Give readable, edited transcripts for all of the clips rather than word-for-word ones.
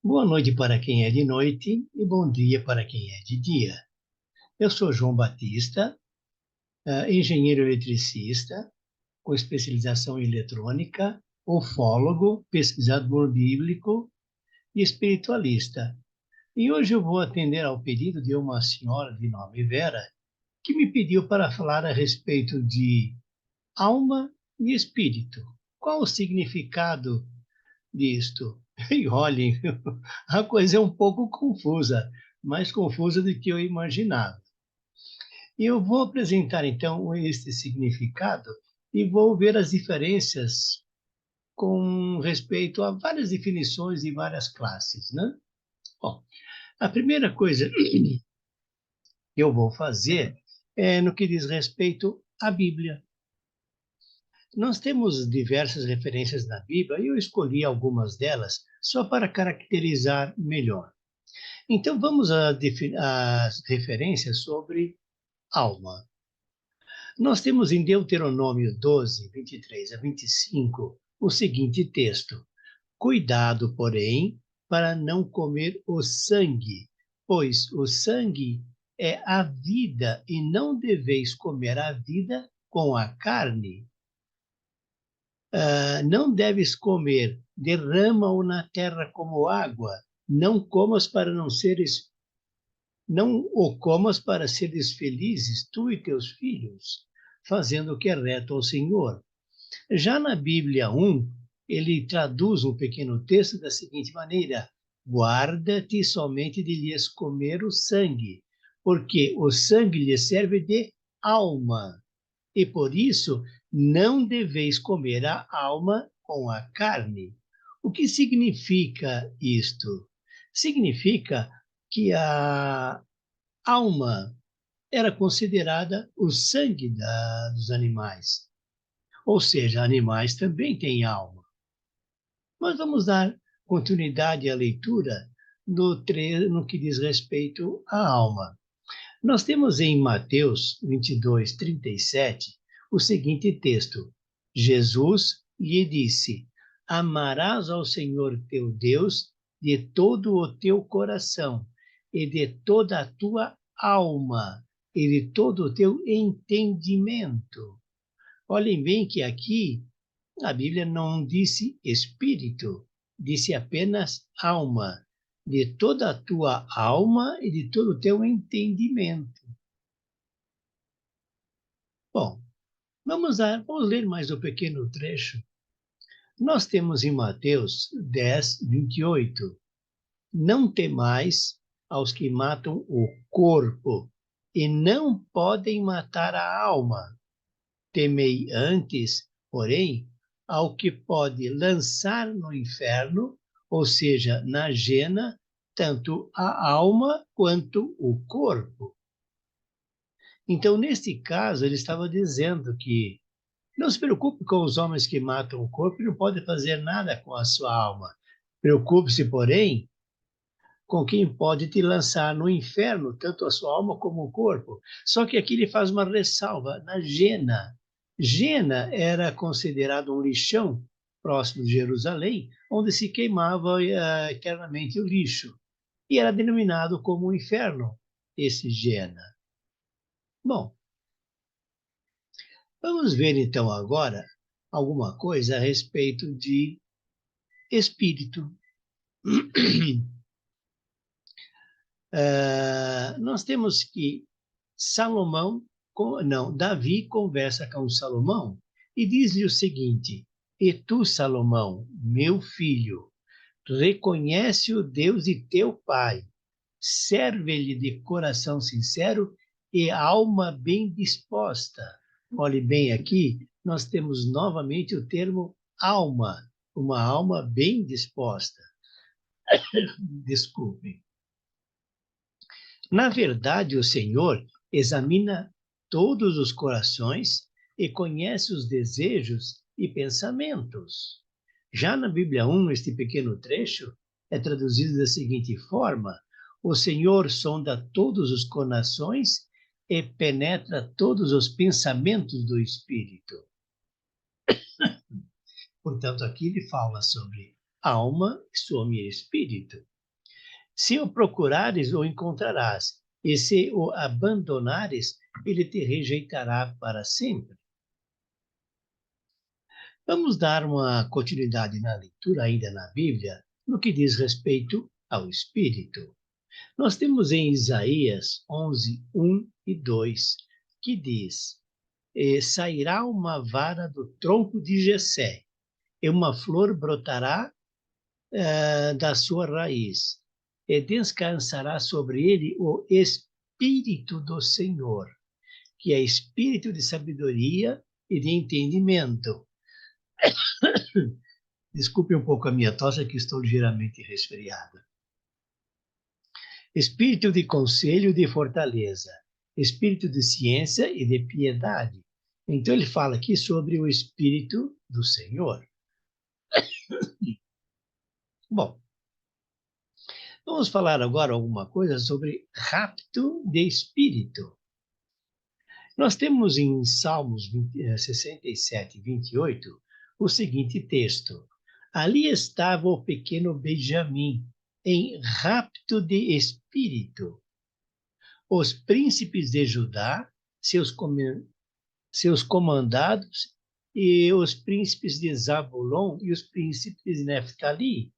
Boa noite para quem é de noite e bom dia para quem é de dia. Eu sou João Batista, engenheiro eletricista, com especialização em eletrônica, ufólogo, pesquisador bíblico e espiritualista. E hoje eu vou atender ao pedido de uma senhora de nome Vera, que me pediu para falar a respeito de alma e espírito. Qual o significado disto? E olhem, a coisa é um pouco confusa, mais confusa do que eu imaginava. E eu vou apresentar então este significado e vou ver as diferenças com respeito a várias definições e várias classes, né? Bom, a primeira coisa que eu vou fazer é no que diz respeito à Bíblia. Nós temos diversas referências na Bíblia e eu escolhi algumas delas só para caracterizar melhor. Então vamos às referências sobre alma. Nós temos em Deuteronômio 12, 23 a 25, o seguinte texto: Cuidado, porém, para não comer o sangue, pois o sangue é a vida, e não deveis comer a vida com a carne. Não deves comer, derrama-o na terra como água, não comas para não seres não o comas para seres felizes, tu e teus filhos, fazendo o que é reto ao Senhor. Já na Bíblia 1, ele traduz um pequeno texto da seguinte maneira: Guarda-te somente de lhes comer o sangue, porque o sangue lhes serve de alma, e por isso não deveis comer a alma com a carne. O que significa isto? Significa que a alma era considerada o sangue dos animais. Ou seja, animais também têm alma. Mas vamos dar continuidade à leitura no que diz respeito à alma. Nós temos em Mateus 22, 37, o seguinte texto: Jesus lhe disse: Amarás ao Senhor teu Deus de todo o teu coração, e de toda a tua alma, e de todo o teu entendimento. Olhem bem que aqui a Bíblia não disse espírito, disse apenas alma, de toda a tua alma e de todo o teu entendimento. Bom, vamos ler mais um pequeno trecho. Nós temos em Mateus 10, 28. Não temais aos que matam o corpo e não podem matar a alma. Temei antes, porém, ao que pode lançar no inferno, ou seja, na gena, tanto a alma quanto o corpo. Então, neste caso, ele estava dizendo que não se preocupe com os homens que matam o corpo e não podem fazer nada com a sua alma. Preocupe-se, porém, com quem pode te lançar no inferno, tanto a sua alma como o corpo. Só que aqui ele faz uma ressalva na Gena. Gena era considerado um lixão próximo de Jerusalém, onde se queimava eternamente o lixo. E era denominado como o inferno, esse Gena. Bom, vamos ver então agora alguma coisa a respeito de espírito. Nós temos que Davi conversa com Salomão e diz-lhe o seguinte: E tu, Salomão, meu filho, reconhece o Deus de teu pai, serve-lhe de coração sincero e alma bem disposta. Olhe bem aqui, nós temos novamente o termo alma, uma alma bem disposta. Desculpe. Na verdade, o Senhor examina todos os corações e conhece os desejos e pensamentos. Já na Bíblia 1, este pequeno trecho é traduzido da seguinte forma: O Senhor sonda todos os corações e penetra todos os pensamentos do Espírito. Portanto, aqui ele fala sobre alma, som e espírito. Se o procurares, o encontrarás, e se o abandonares, ele te rejeitará para sempre. Vamos dar uma continuidade na leitura, ainda na Bíblia, no que diz respeito ao Espírito. Nós temos em Isaías 11, 1 e 2, que diz: sairá uma vara do tronco de Jessé, e uma flor brotará da sua raiz, e descansará sobre ele o Espírito do Senhor, que é espírito de sabedoria e de entendimento. Desculpe um pouco a minha tosse, que estou ligeiramente resfriado. Espírito de conselho e de fortaleza, espírito de ciência e de piedade. Então ele fala aqui sobre o Espírito do Senhor. Bom, vamos falar agora alguma coisa sobre rapto de espírito. Nós temos em Salmos 67, 28, o seguinte texto: ali estava o pequeno Benjamim, em rapto de espírito. Os príncipes de Judá, seus comandados, e os príncipes de Zabulon e os príncipes de Neftali.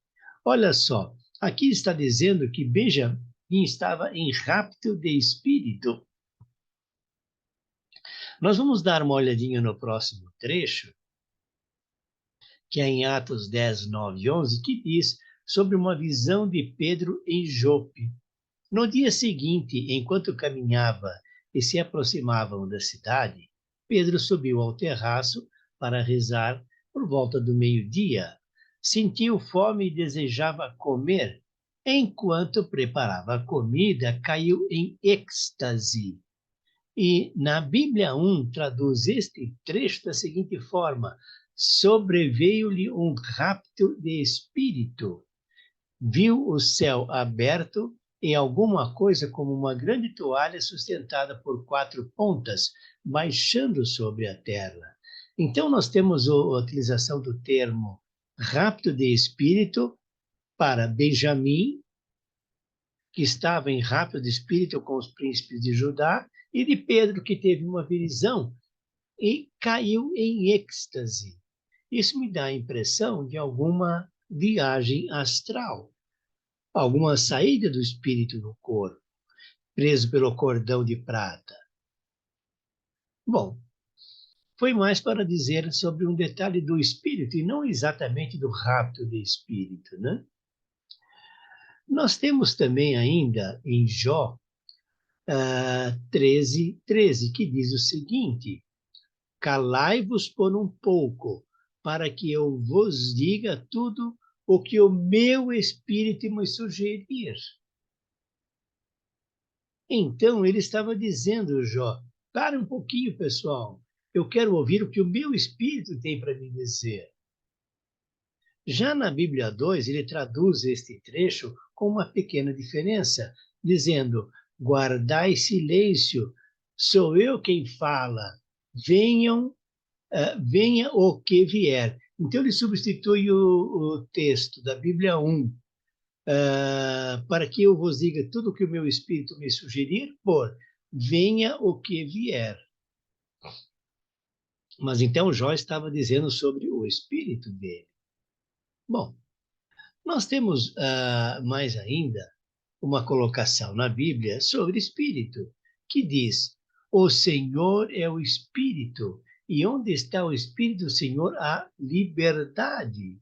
Olha só, aqui está dizendo que Benjamim estava em rapto de espírito. Nós vamos dar uma olhadinha no próximo trecho, que é em Atos 10, 9 e 11, que diz sobre uma visão de Pedro em Jope. No dia seguinte, enquanto caminhava e se aproximavam da cidade, Pedro subiu ao terraço para rezar por volta do meio-dia. Sentiu fome e desejava comer. Enquanto preparava a comida, caiu em êxtase. E na Bíblia 1 traduz este trecho da seguinte forma: sobreveio-lhe um rapto de espírito. Viu o céu aberto e alguma coisa como uma grande toalha sustentada por 4 pontas, baixando sobre a terra. Então, nós temos a utilização do termo rapto de espírito para Benjamim, que estava em rapto de espírito com os príncipes de Judá, e de Pedro, que teve uma visão e caiu em êxtase. Isso me dá a impressão de alguma viagem astral, alguma saída do espírito do corpo, preso pelo cordão de prata. Bom, foi mais para dizer sobre um detalhe do espírito e não exatamente do rapto de espírito, né? Nós temos também ainda em Jó 13, 13, que diz o seguinte: calai-vos por um pouco, para que eu vos diga tudo o que o meu espírito me sugerir. Então ele estava dizendo, Jó, para um pouquinho, pessoal, eu quero ouvir o que o meu espírito tem para me dizer. Já na Bíblia 2, ele traduz este trecho com uma pequena diferença, dizendo: guardai silêncio, sou eu quem fala, venha o que vier. Então ele substitui o texto da Bíblia 1, para que eu vos diga tudo o que o meu espírito me sugerir, por venha o que vier. Mas então Jó estava dizendo sobre o espírito dele. Bom, nós temos mais ainda uma colocação na Bíblia sobre espírito, que diz: o Senhor é o Espírito, e onde está o Espírito do Senhor há liberdade.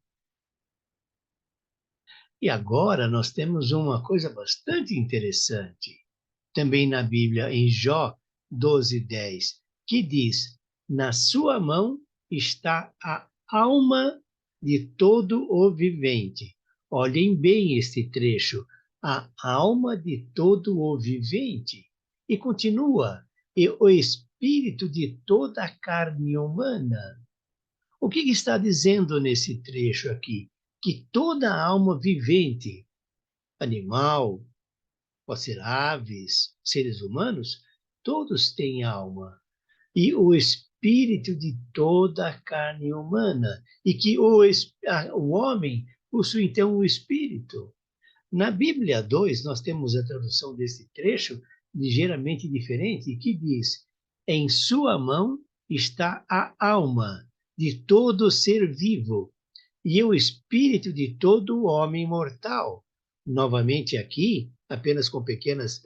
E agora nós temos uma coisa bastante interessante, também na Bíblia, em Jó 12:10, que diz: na sua mão está a alma de todo o vivente. Olhem bem este trecho: a alma de todo o vivente. E continua: e o espírito de toda a carne humana. O que está dizendo nesse trecho aqui? Que toda alma vivente, animal, pode ser aves, seres humanos, todos têm alma. E o espírito de toda a carne humana. E que o homem possui, então, o espírito. Na Bíblia 2, nós temos a tradução desse trecho ligeiramente diferente, que diz: em sua mão está a alma de todo ser vivo e o espírito de todo homem mortal. Novamente aqui, apenas com pequenas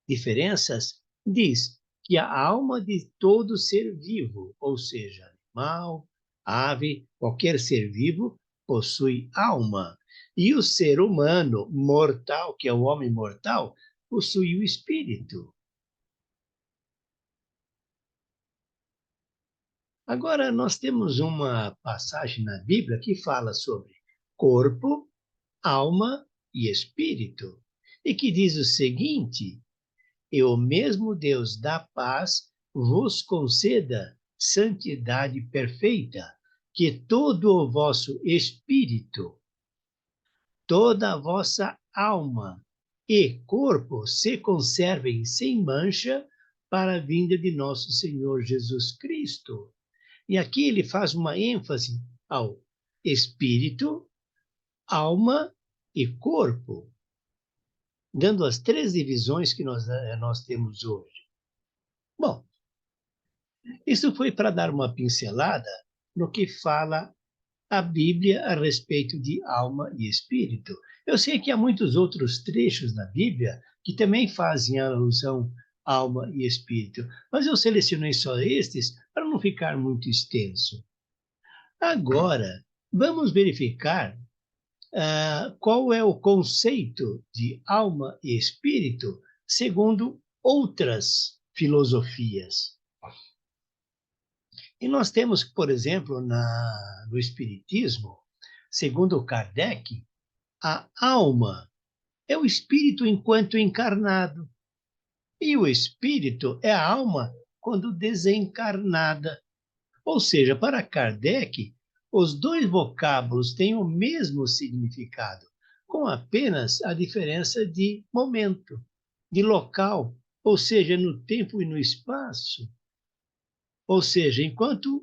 diferenças, diz que a alma de todo ser vivo, ou seja, animal, ave, qualquer ser vivo, possui alma. E o ser humano mortal, que é o homem mortal, possui o espírito. Agora, nós temos uma passagem na Bíblia que fala sobre corpo, alma e espírito, e que diz o seguinte: e o mesmo Deus da paz vos conceda santidade perfeita, que todo o vosso espírito, toda a vossa alma e corpo se conservem sem mancha para a vinda de nosso Senhor Jesus Cristo. E aqui ele faz uma ênfase ao espírito, alma e corpo, dando as três divisões que nós temos hoje. Bom, isso foi para dar uma pincelada no que fala a Bíblia a respeito de alma e espírito. Eu sei que há muitos outros trechos na Bíblia que também fazem alusão à alma e espírito, mas eu selecionei só estes para não ficar muito extenso. Agora, vamos verificar qual é o conceito de alma e espírito segundo outras filosofias. E nós temos, por exemplo, no Espiritismo, segundo Kardec, a alma é o espírito enquanto encarnado, e o espírito é a alma quando desencarnada. Ou seja, para Kardec, os dois vocábulos têm o mesmo significado, com apenas a diferença de momento, de local, ou seja, no tempo e no espaço. Ou seja, enquanto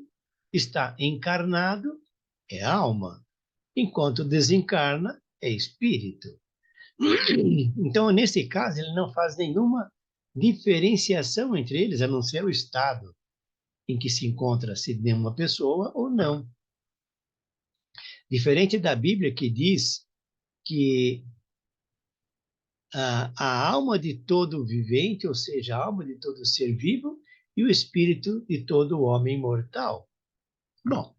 está encarnado, é alma, enquanto desencarna, é espírito. Então, nesse caso, ele não faz nenhuma diferenciação entre eles, a não ser o estado em que se encontra, se de uma pessoa ou não. Diferente da Bíblia, que diz que a alma de todo vivente, ou seja, a alma de todo ser vivo, e o espírito de todo homem mortal. Bom,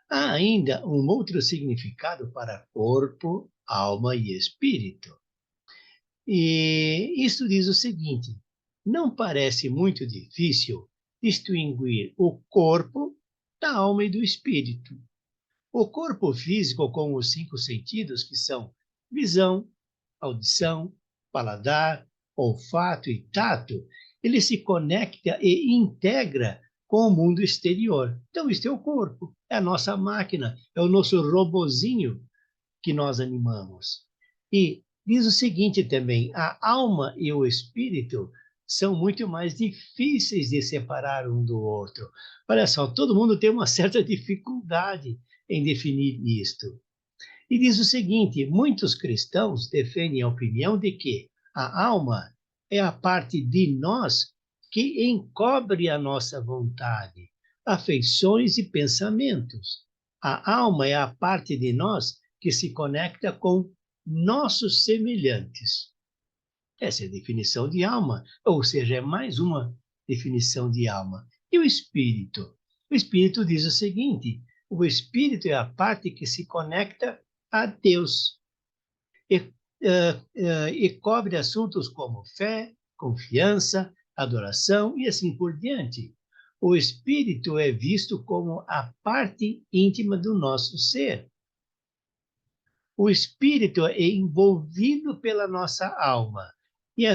há ainda um outro significado para corpo, alma e espírito. E isso diz o seguinte: não parece muito difícil distinguir o corpo da alma e do espírito. O corpo físico, com os cinco sentidos, que são visão, audição, paladar, olfato e tato, ele se conecta e integra com o mundo exterior. Então, isso é o corpo, é a nossa máquina, é o nosso robozinho que nós animamos. E diz o seguinte também: a alma e o espírito são muito mais difíceis de separar um do outro. Olha só, todo mundo tem uma certa dificuldade em definir isto. E diz o seguinte: muitos cristãos defendem a opinião de que a alma é a parte de nós que encobre a nossa vontade, afeições e pensamentos. A alma é a parte de nós que se conecta com nossos semelhantes. Essa é a definição de alma, ou seja, é mais uma definição de alma. E o espírito? O espírito diz o seguinte: o espírito é a parte que se conecta a Deus e, e cobre assuntos como fé, confiança, adoração e assim por diante. O espírito é visto como a parte íntima do nosso ser. O espírito é envolvido pela nossa alma e,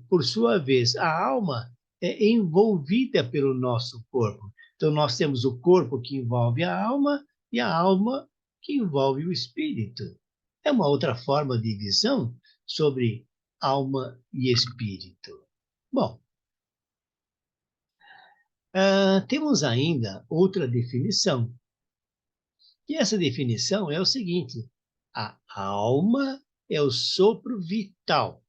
por sua vez, a alma é envolvida pelo nosso corpo. Então, nós temos o corpo que envolve a alma e a alma que envolve o espírito. É uma outra forma de visão sobre alma e espírito. Bom, temos ainda outra definição. E essa definição é o seguinte: A alma é o sopro vital,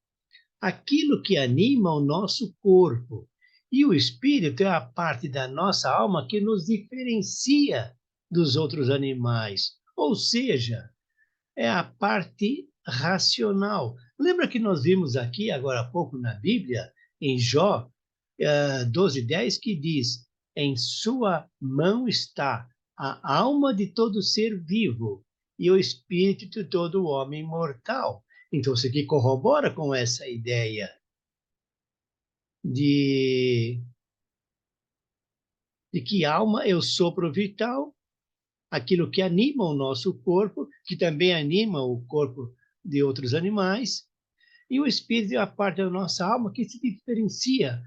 aquilo que anima o nosso corpo. E o espírito é a parte da nossa alma que nos diferencia dos outros animais. Ou seja, é a parte racional. Lembra que nós vimos aqui, agora há pouco na Bíblia, em Jó 12:10, que diz: em sua mão está a alma de todo ser vivo e o espírito de todo homem mortal. Então, isso aqui corrobora com essa ideia de, de que alma é o sopro vital, aquilo que anima o nosso corpo, que também anima o corpo de outros animais, e o espírito é a parte da nossa alma que se diferencia,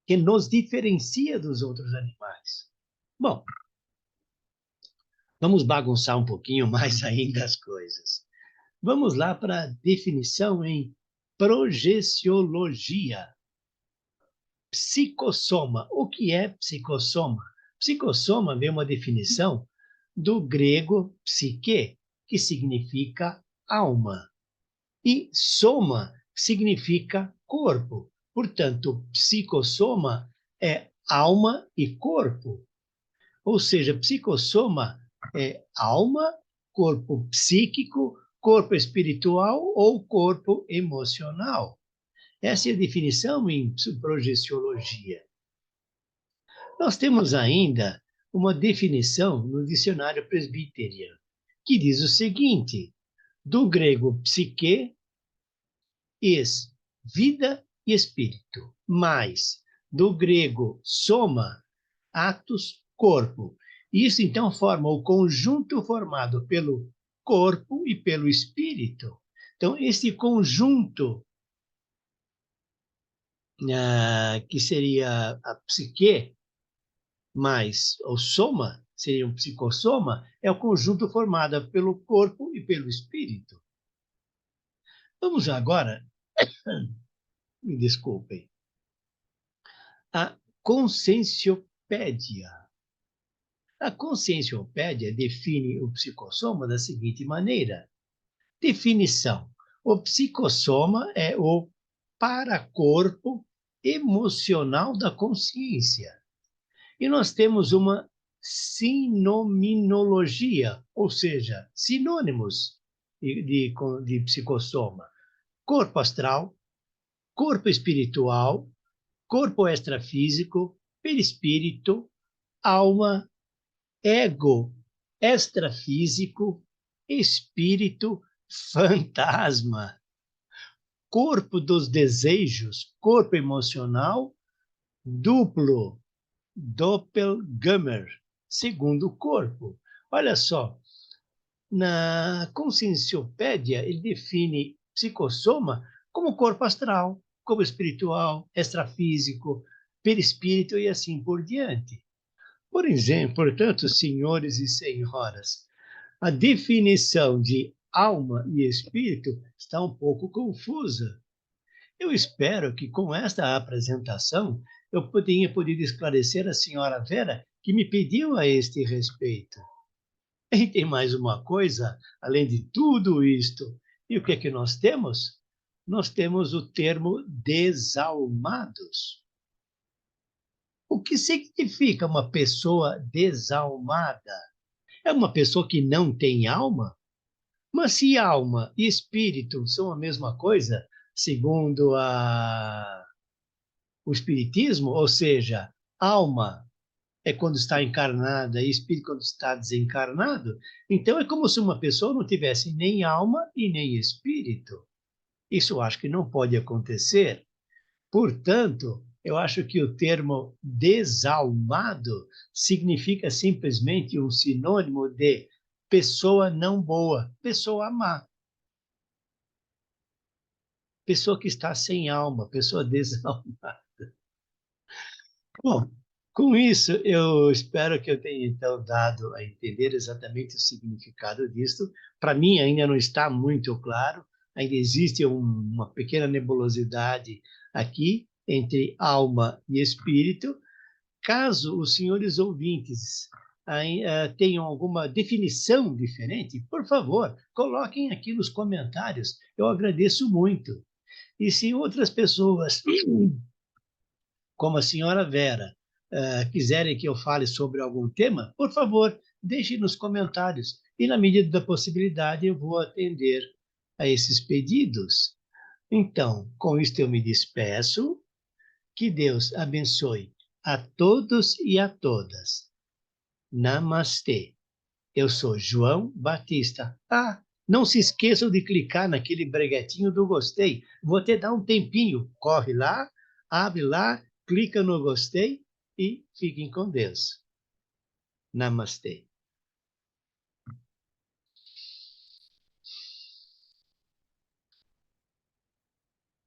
que nos diferencia dos outros animais. Bom, vamos bagunçar um pouquinho mais ainda as coisas. Vamos lá para a definição em projeciologia. Psicossoma. O que é psicossoma? Psicossoma vem uma definição do grego psique, que significa alma, e soma significa corpo. Portanto, psicossoma é alma e corpo. Ou seja, psicossoma é alma, corpo psíquico, corpo espiritual ou corpo emocional. Essa é a definição em projeciologia. Nós temos ainda uma definição no dicionário presbiteriano, que diz o seguinte: do grego psique, vida e espírito, mais do grego soma, atos, corpo. Isso então forma o conjunto formado pelo corpo e pelo espírito. Então, esse conjunto, que seria a psique, mais o soma, seria um psicossoma, é o conjunto formado pelo corpo e pelo espírito. Vamos agora, me desculpem, a conscienciopédia. A conscienciopédia define o psicossoma da seguinte maneira. Definição: o psicossoma é o paracorpo emocional da consciência. E nós temos uma sinominologia, ou seja, sinônimos de psicossoma: corpo astral, corpo espiritual, corpo extrafísico, perispírito, alma, ego extrafísico, espírito, fantasma, corpo dos desejos, corpo emocional, duplo, doppelganger, segundo corpo. Olha só, na conscienciopédia, ele define psicossoma como corpo astral, como espiritual, extrafísico, perispírito e assim por diante. Por exemplo, portanto, senhores e senhoras, a definição de alma e espírito está um pouco confusa. Eu espero que com esta apresentação eu tenha podido esclarecer a senhora Vera, que me pediu a este respeito. E tem mais uma coisa, além de tudo isto. E o que é que nós temos? Nós temos o termo desalmados. O que significa uma pessoa desalmada? É uma pessoa que não tem alma? Mas se alma e espírito são a mesma coisa, segundo o espiritismo, ou seja, alma é quando está encarnada e espírito quando está desencarnado, então é como se uma pessoa não tivesse nem alma e nem espírito. Isso eu acho que não pode acontecer. Portanto, eu acho que o termo desalmado significa simplesmente um sinônimo de pessoa não boa, pessoa má. Pessoa que está sem alma, pessoa desalmada. Bom, com isso, eu espero que eu tenha, então, dado a entender exatamente o significado disto. Para mim, ainda não está muito claro, ainda existe uma pequena nebulosidade aqui entre alma e espírito. Caso os senhores ouvintes tenham alguma definição diferente, por favor, coloquem aqui nos comentários. Eu agradeço muito. E se outras pessoas, como a senhora Vera, quiserem que eu fale sobre algum tema, por favor, deixe nos comentários. E, na medida da possibilidade, eu vou atender a esses pedidos. Então, com isto eu me despeço. Que Deus abençoe a todos e a todas. Namastê. Eu sou João Batista. Ah, não se esqueçam de clicar naquele breguetinho do gostei. Vou até dar um tempinho. Corre lá, abre lá, clica no gostei e fiquem com Deus. Namastê.